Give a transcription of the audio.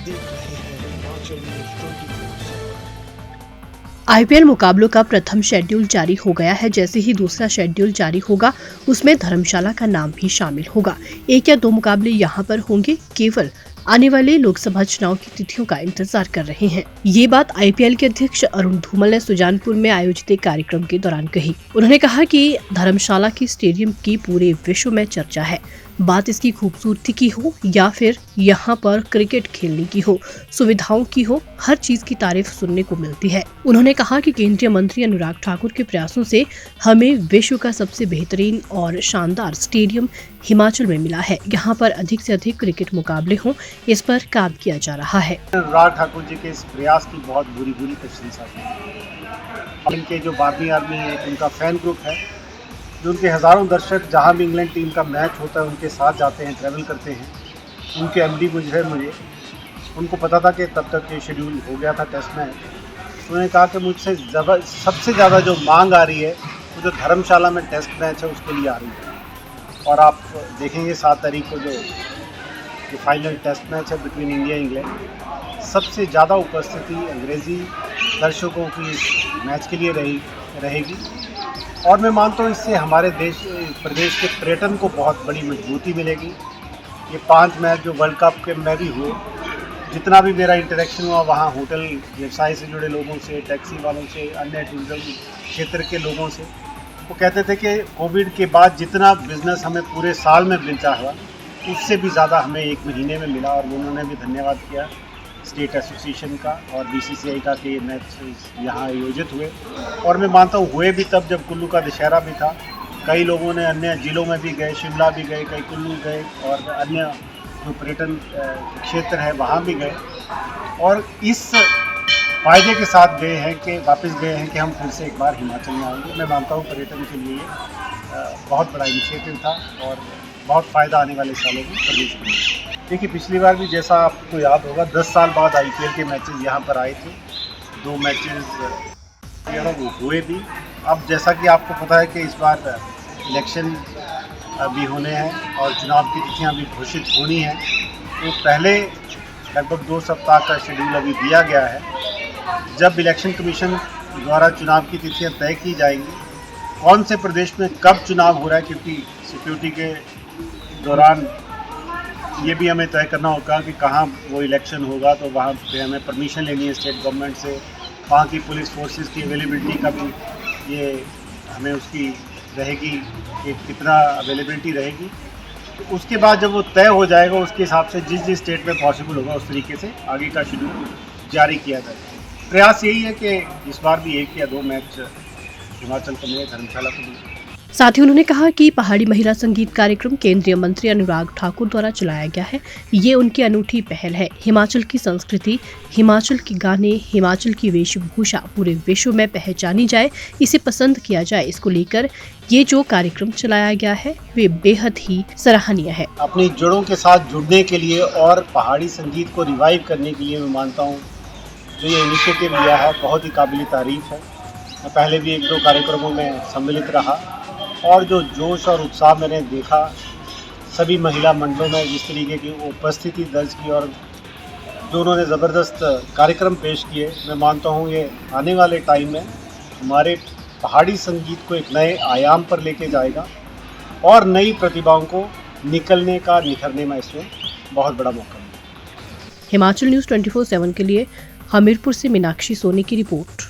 देख रहे हैं हिमाचल न्यूज़ 24/7। आईपीएल मुकाबलों का प्रथम शेड्यूल जारी हो गया है। जैसे ही दूसरा शेड्यूल जारी होगा उसमें धर्मशाला का नाम भी शामिल होगा। 1 या 2 मुकाबले यहां पर होंगे। केवल आने वाले लोकसभा चुनाव की तिथियों का इंतजार कर रहे हैं। ये बात आईपीएल के अध्यक्ष अरुण धूमल ने सुजानपुर में आयोजित एक कार्यक्रम के दौरान कही। उन्होंने कहा कि धर्मशाला की स्टेडियम की पूरे विश्व में चर्चा है। बात इसकी खूबसूरती की हो या फिर यहाँ पर क्रिकेट खेलने की हो, सुविधाओं की हो, हर चीज की तारीफ सुनने को मिलती है। उन्होंने कहा कि केंद्रीय मंत्री अनुराग ठाकुर के प्रयासों से हमें विश्व का सबसे बेहतरीन और शानदार स्टेडियम हिमाचल में मिला है। यहाँ पर अधिक से अधिक क्रिकेट मुकाबले हों, इस पर काम किया जा रहा है। अनुराग ठाकुर जी के इस प्रयास की बहुत बुरी प्रशंसा की। इनके जो बार्मी आर्मी है, उनका फैन ग्रुप है, जो उनके हज़ारों दर्शक जहाँ भी इंग्लैंड टीम का मैच होता है उनके साथ जाते हैं, ट्रैवल करते हैं। उनके एमडी मुझे उनको पता था कि तब तक ये शेड्यूल हो गया था टेस्ट मैच। उन्होंने कहा कि मुझसे सबसे ज़्यादा जो मांग आ रही है वो जो धर्मशाला में टेस्ट मैच है उसके लिए आ रही है। और आप देखेंगे 7 तारीख को जो फाइनल टेस्ट मैच है बिटवीन इंडिया इंग्लैंड, सबसे ज़्यादा उपस्थिति अंग्रेज़ी दर्शकों की इस मैच के लिए रहेगी। और मैं मानता हूँ इससे हमारे प्रदेश के पर्यटन को बहुत बड़ी मजबूती मिलेगी। ये 5 मैच जो वर्ल्ड कप के में भी हुए, जितना भी मेरा इंटरेक्शन हुआ वहाँ होटल व्यवसाय से जुड़े लोगों से, टैक्सी वालों से, अन्य टूरिज्म क्षेत्र के लोगों से, वो कहते थे कि कोविड के बाद जितना बिजनेस हमें पूरे साल में मिलता हुआ उससे भी ज़्यादा हमें 1 महीने में मिला। और उन्होंने भी धन्यवाद किया स्टेट एसोसिएशन का और बीसीसीआई का कि ये मैच यहाँ आयोजित हुए। और मैं मानता हूँ हुए भी तब जब कुल्लू का दशहरा भी था। कई लोगों ने अन्य जिलों में भी गए, शिमला भी गए, कई कुल्लू गए और अन्य जो पर्यटन क्षेत्र है वहाँ भी गए और इस फायदे के साथ वापस गए हैं कि हम फिर से एक बार हिमाचल में आएंगे। मैं मानता हूँ पर्यटन के लिए बहुत बड़ा इनिशिएटिव था और बहुत फ़ायदा आने वाले सालों में प्रदेश में। देखिए पिछली बार भी जैसा आपको याद होगा 10 साल बाद आईपीएल के मैचेस यहाँ पर आए थे। 2 मैचेस वो हुए भी। अब जैसा कि आपको पता है कि इस बार इलेक्शन भी होने हैं और चुनाव की तिथियाँ भी घोषित होनी हैं, तो पहले लगभग 2 सप्ताह का शेड्यूल अभी दिया गया है। जब इलेक्शन कमीशन द्वारा चुनाव की तिथियाँ तय की जाएंगी, कौन से प्रदेश में कब चुनाव हो रहा है, क्योंकि सिक्योरिटी के दौरान ये भी हमें तय करना होगा कि कहाँ वो इलेक्शन होगा, तो वहाँ पे हमें परमिशन लेनी है स्टेट गवर्नमेंट से। वहाँ की पुलिस फोर्सेस की अवेलेबिलिटी का भी ये हमें उसकी रहेगी कि कितना अवेलेबिलिटी रहेगी। तो उसके बाद जब वो तय हो जाएगा उसके हिसाब से जिस स्टेट में पॉसिबल होगा उस तरीके से आगे का शेड्यूल जारी किया जाएगा। प्रयास यही है कि इस बार भी 1 या 2 मैच हिमाचल को मिले, धर्मशाला को मिले। साथ ही उन्होंने कहा कि पहाड़ी महिला संगीत कार्यक्रम केंद्रीय मंत्री अनुराग ठाकुर द्वारा चलाया गया है। ये उनकी अनूठी पहल है। हिमाचल की संस्कृति, हिमाचल के गाने, हिमाचल की वेशभूषा पूरे विश्व में पहचानी जाए, इसे पसंद किया जाए। इसको लेकर ये जो कार्यक्रम चलाया गया है वे बेहद ही सराहनीय है। अपनी जड़ों के साथ जुड़ने के लिए और पहाड़ी संगीत को रिवाइव करने के लिए मैं मानता हूँ जो ये इनिशिएटिव लिया है बहुत ही काबिल तारीफ है। मैं पहले भी 1-2 कार्यक्रमों में सम्मिलित रहा और जो जोश और उत्साह मैंने देखा सभी महिला मंडलों में, जिस तरीके की उपस्थिति दर्ज की और जो उन्होंने ज़बरदस्त कार्यक्रम पेश किए, मैं मानता हूँ ये आने वाले टाइम में हमारे पहाड़ी संगीत को एक नए आयाम पर लेके जाएगा और नई प्रतिभाओं को निखरने में इसमें बहुत बड़ा मौका मिलेगा। हिमाचल न्यूज़ 24/7 के लिए हमीरपुर से मीनाक्षी सोनी की रिपोर्ट।